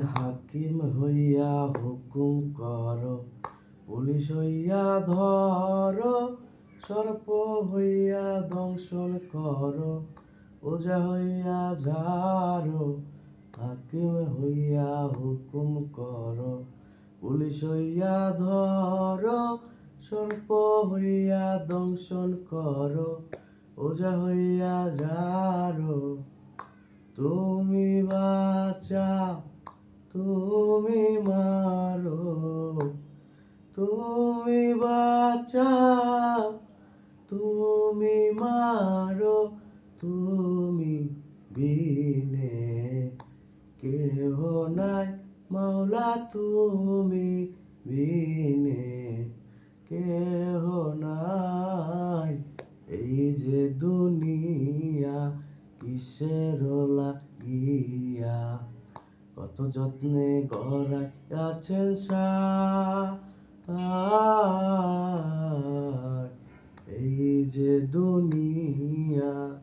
হাকিম হইয়া হুকুম কর, পুলিশ হইয়া ধর, সর্প হইয়া দংশন কর, ওজা হইয়া ঝাড়। হাকিম হইয়া হুকুম কর, পুলিশ হইয়া ধর, সর্প হইয়া দংশন কর, ওজা হইয়া ঝাড়। তুমি বাঁচাও, তুমি মারো, তুমি বাঁচাও, তুমি মারো, তুমি বিনে কেহ নাই মাওলা, তুমি বিনে কেহ নাই। এই যে দুনিয়া কিসের লাগিয়া, কত যত্নে গড়াইয়াছেন সায়। এই যে দুনিয়া